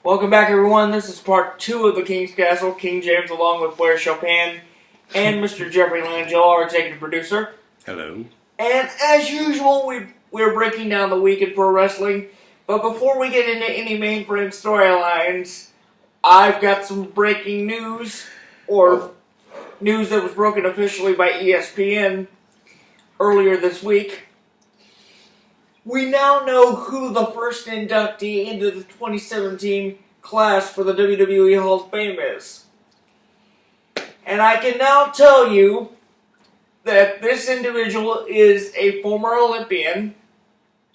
Welcome back, everyone. This is part 2 of the King's Castle. King James, along with Blair Chopin and Mr. Jeffrey Langell, our executive producer. Hello. And as usual, we're breaking down the week in pro wrestling. But before we get into any mainframe storylines, I've got some breaking news, or news that was broken officially by ESPN earlier this week. We now know who the first inductee into the 2017 class for the WWE Hall of Fame is. And I can now tell you that this individual is a former Olympian.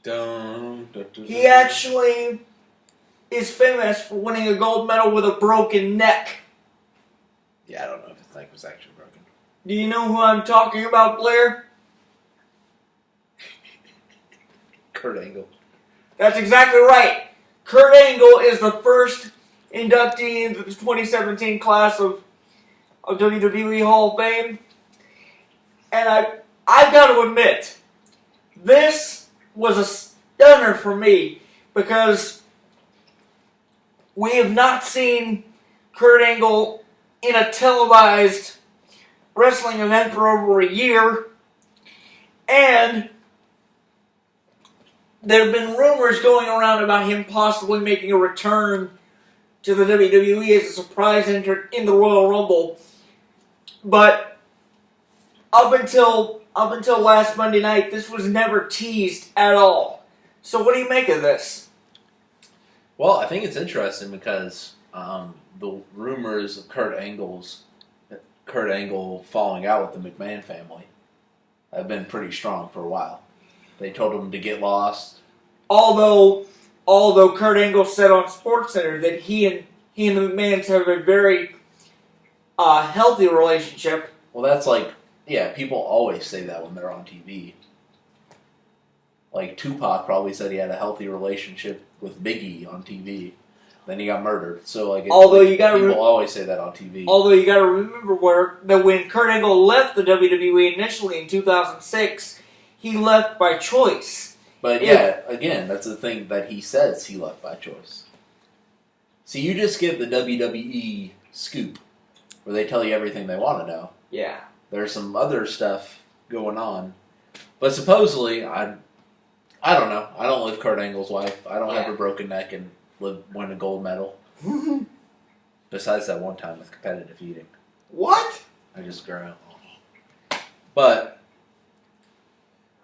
He actually is famous for winning a gold medal with a broken neck. Yeah, I don't know if his neck was actually broken. Do you know who I'm talking about, Blair? Kurt Angle. That's exactly right. Kurt Angle is the first inductee into the 2017 class of WWE Hall of Fame. And I've got to admit, this was a stunner for me because we have not seen Kurt Angle in a televised wrestling event for over a year. And there have been rumors going around about him possibly making a return to the WWE as a surprise entrant in the Royal Rumble. But up until last Monday night, this was never teased at all. So what do you make of this? Well, I think it's interesting because the rumors of Kurt Angle falling out with the McMahon family have been pretty strong for a while. They told him to get lost. Although Kurt Angle said on SportsCenter that he and the McMahons have a very healthy relationship. Well, that's people always say that when they're on TV. Like, Tupac probably said he had a healthy relationship with Biggie on TV. Then he got murdered. So, people always say that on TV. Although you got to remember that when Kurt Angle left the WWE initially in 2006, he left by choice. But again, that's the thing that he says he left by choice. So you just get the WWE scoop, where they tell you everything they want to know. Yeah. There's some other stuff going on. But supposedly, I don't know. I don't live Kurt Angle's wife. I don't have a broken neck and win a gold medal. Besides that one time with competitive eating. What? I just grew out. But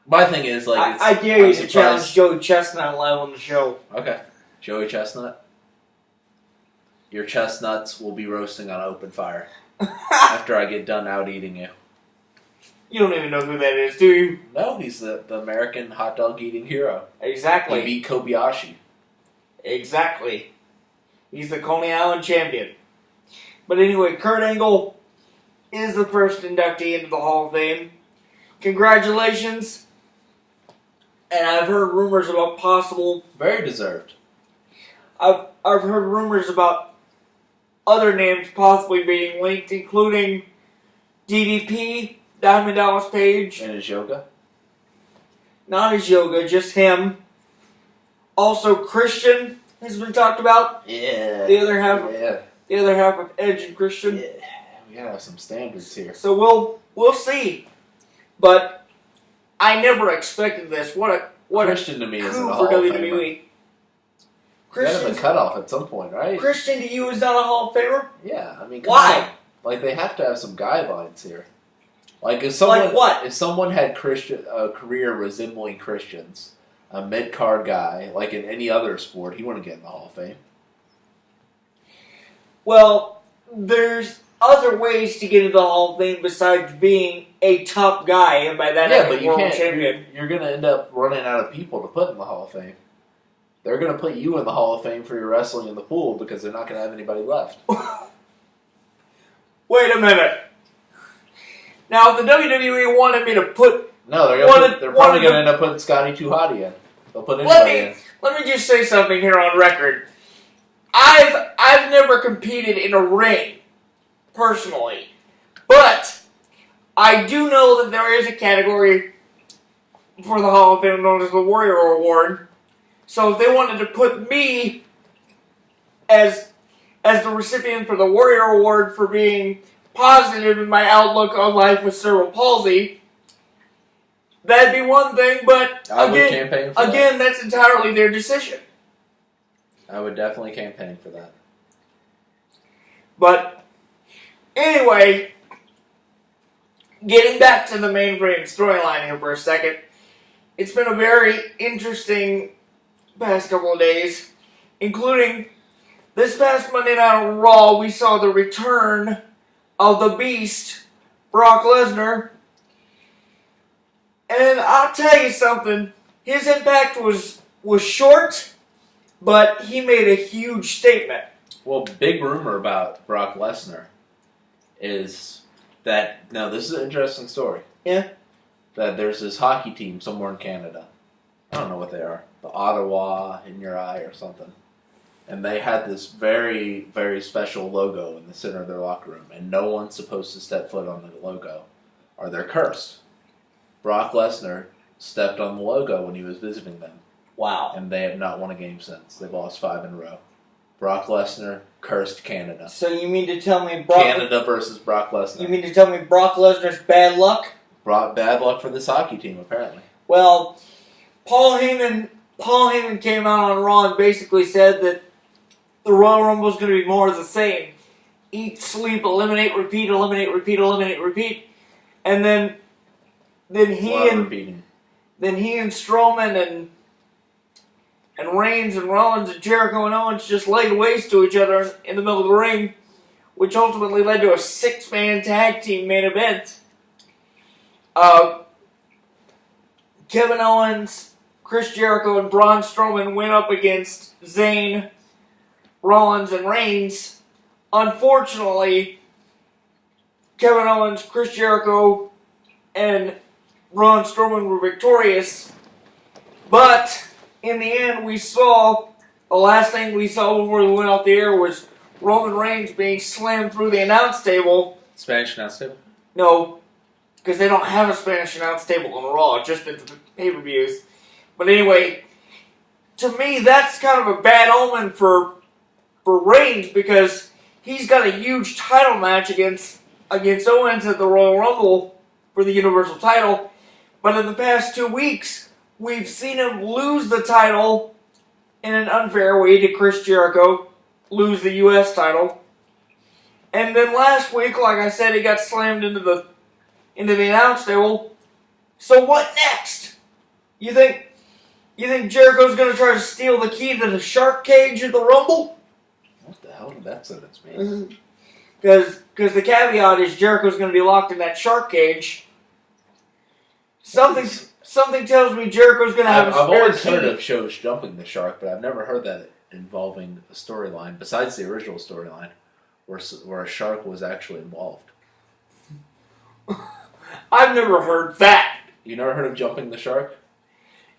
my thing is, I dare you to challenge Joey Chestnut live on the show. Okay. Joey Chestnut. Your chestnuts will be roasting on open fire after I get done out eating you. You don't even know who that is, do you? No, he's the American hot dog eating hero. Exactly. He beat Kobayashi. Exactly. He's the Coney Island champion. But anyway, Kurt Angle is the first inductee into the Hall of Fame. Congratulations. And I've heard rumors about possible... Very deserved. I've heard rumors about other names possibly being linked, including DDP, Diamond Dallas Page. And his yoga? Not his yoga, just him. Also, Christian has been talked about. Yeah. The other half of Edge and Christian. Yeah. We gotta have some standards here. So we'll see. But I never expected this. What Christian to me is coup a for Hall of WWE. Famer. Christian's a cutoff at some point, right? Christian to you is not a Hall of Famer? Yeah, I mean, why? They have to have some guidelines here. If someone had a career resembling Christian's, a mid-card guy, like in any other sport, he wouldn't get in the Hall of Fame. Well, there's other ways to get into the Hall of Fame besides being a top guy, and by that I mean world champion. You're going to end up running out of people to put in the Hall of Fame. They're going to put you in the Hall of Fame for your wrestling in the pool because they're not going to have anybody left. Wait a minute. Now, if the WWE wanted me to put... No, they're probably going to end up putting Scotty 2 Hotty in. They'll put anybody in. Let me just say something here on record. I've never competed in a ring, personally. But I do know that there is a category for the Hall of Fame known as the Warrior Award. So if they wanted to put me as the recipient for the Warrior Award for being positive in my outlook on life with cerebral palsy, that'd be one thing, but I would campaign for again, that's entirely their decision. I would definitely campaign for that. But anyway, getting back to the mainframe storyline here for a second, it's been a very interesting past couple of days, including this past Monday Night Raw. We saw the return of the Beast, Brock Lesnar, and I'll tell you something. His impact was short, but he made a huge statement. Well, big rumor about Brock Lesnar is that, now this is an interesting story. Yeah. That there's this hockey team somewhere in Canada. I don't know what they are. The Ottawa in your eye or something. And they had this very, very special logo in the center of their locker room. And no one's supposed to step foot on the logo, or they're cursed. Brock Lesnar stepped on the logo when he was visiting them. Wow. And they have not won a game since. They've lost 5 in a row. Brock Lesnar cursed Canada. So you mean to tell me Canada versus Brock Lesnar. You mean to tell me Brock Lesnar's bad luck? Bad luck for this hockey team, apparently. Well, Paul Heyman came out on Raw and basically said that the Royal Rumble is going to be more of the same. Eat, sleep, eliminate, repeat, eliminate, repeat, eliminate, repeat. And then he and Strowman and Reigns and Rollins and Jericho and Owens just laid waste to each other in the middle of the ring, which ultimately led to a 6-man tag team main event. Kevin Owens, Chris Jericho, and Braun Strowman went up against Zayn, Rollins, and Reigns. Unfortunately, Kevin Owens, Chris Jericho, and Braun Strowman were victorious. But in the end, the last thing we saw before we went off the air was Roman Reigns being slammed through the announce table. Spanish announce table? No, because they don't have a Spanish announce table on Raw, just at the pay-per-views. But anyway, to me, that's kind of a bad omen for Reigns, because he's got a huge title match against Owens at the Royal Rumble for the Universal title. But in the past 2 weeks, we've seen him lose the title in an unfair way to Chris Jericho, lose the U.S. title. And then last week, like I said, he got slammed into the announce table. So what next? You think Jericho's going to try to steal the key to the shark cage at the Rumble? What the hell did that sentence mean? Because the caveat is Jericho's going to be locked in that shark cage. Something tells me Jericho's going to have a spare key. I've always heard of shows jumping the shark, but I've never heard that involving a storyline, besides the original storyline, where a shark was actually involved. I've never heard that. You never heard of jumping the shark?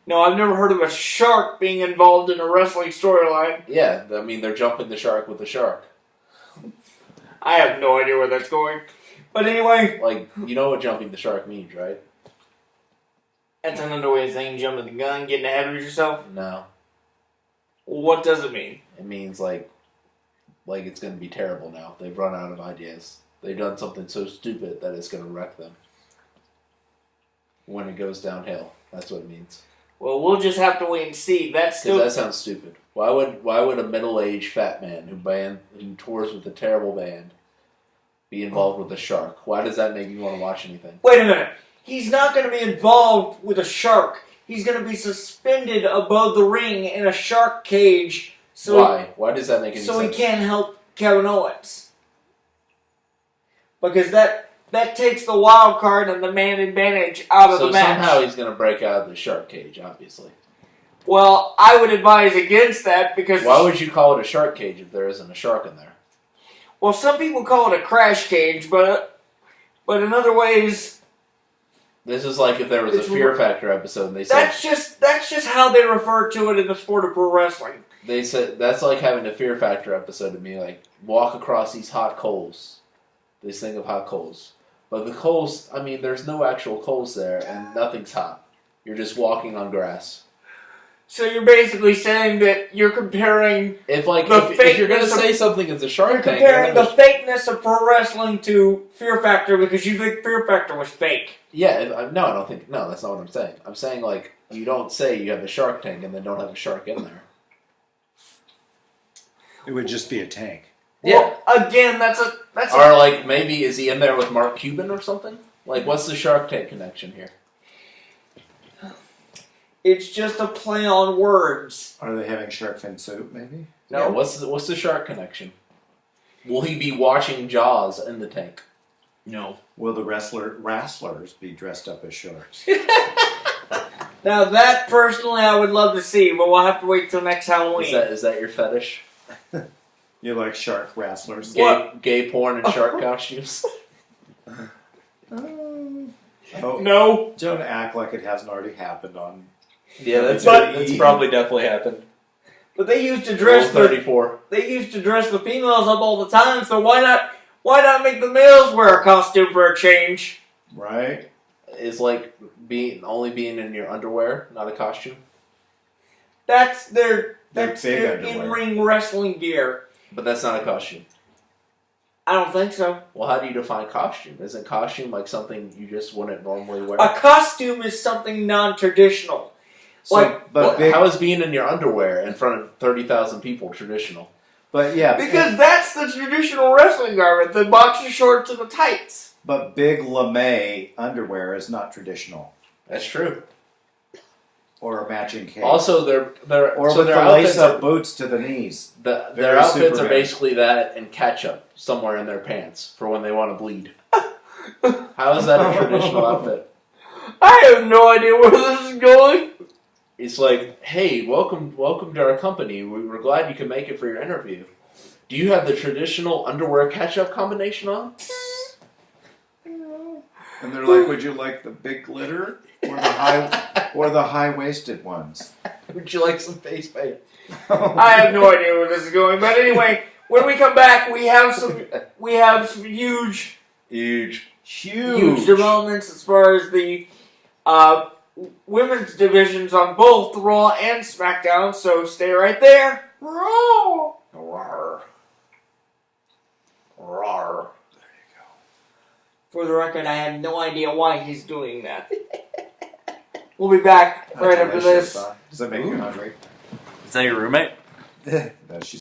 No, I've never heard of a shark being involved in a wrestling storyline. Yeah, I mean, they're jumping the shark with a shark. I have no idea where that's going. But anyway. Like, you know what jumping the shark means, right? That's another way of saying jumping the gun, getting ahead of yourself? No. What does it mean? It means, like it's going to be terrible now. They've run out of ideas. They've done something so stupid that it's going to wreck them. When it goes downhill. That's what it means. Well, we'll just have to wait and see. That's still... Because that sounds stupid. Why would a middle-aged fat man who tours with a terrible band be involved with a shark? Why does that make you want to watch anything? Wait a minute. He's not going to be involved with a shark. He's going to be suspended above the ring in a shark cage. So Why? Why does that make any sense? So he can't help Kevin Owens. Because that takes the wild card and the man advantage out of the match. So somehow he's going to break out of the shark cage, obviously. Well, I would advise against that because... Why would you call it a shark cage if there isn't a shark in there? Well, some people call it a crash cage, but in other ways... This is like if there was a Fear Factor episode and they said... That's just how they refer to it in the sport of pro wrestling. They said that's like having a Fear Factor episode to me, like, walk across these hot coals. This thing of hot coals. But the coals, I mean, there's no actual coals there and nothing's hot. You're just walking on grass. So you're basically saying that you're comparing If you're gonna fakeness of- say something is a Shark you're Tank, comparing the fakeness of pro wrestling to Fear Factor because you think Fear Factor was fake. no, I don't think. No, that's not what I'm saying. I'm saying like you don't say you have a Shark Tank and then don't have a shark in there. It would just be a tank. Yeah. Well, again, that's a Or like maybe is he in there with Mark Cuban or something? Like what's the Shark Tank connection here? it's just a play on words. Are they having shark fin soup, maybe? No. Yeah, what's the shark connection? Will he be watching Jaws in the tank? No. Will the wrestlers be dressed up as sharks? Now that personally I would love to see, but we'll have to wait till next Halloween. Is that your fetish? You like shark wrestlers? Gay porn and shark costumes? Oh, No. don't act like it hasn't already happened on. Yeah, that's But- probably definitely happened. But they used to Rule dress 34. they used to dress the females up all the time, so why not make the males wear a costume for a change? Right? Is like only being in your underwear, not a costume. That's They're their big underwear. in-ring wrestling gear. But that's not a costume. I don't think so. Well, how do you define costume? Isn't costume like something you just wouldn't normally wear? A costume is something non-traditional. So, Like, but Well, big, how is being in your underwear in front of 30,000 people traditional? but yeah, Because that's the traditional wrestling garment, the boxer shorts and the tights. but big lame underwear is not traditional, That's true. or a matching cape, Also, their or so with their the outfits lace-up are, boots to the knees. their very outfits are Superman. basically that and ketchup somewhere in their pants for when they want to bleed. How is that a traditional outfit? I have no idea where this is going. It's like, hey, welcome to our company. We're glad you can make it for your interview. Do you have the traditional underwear ketchup combination on? And they're like, "Would you like the big glitter or the high-waisted ones?" Would you like some face paint? I have no idea where this is going. But anyway, when we come back, we have some huge developments as far as the women's divisions on both Raw and SmackDown. So stay right there. Raw. Rawr. Rawr. For the record, I have no idea why he's doing that. We'll be back right after this. Does that make you hungry? Is that your roommate? No, she's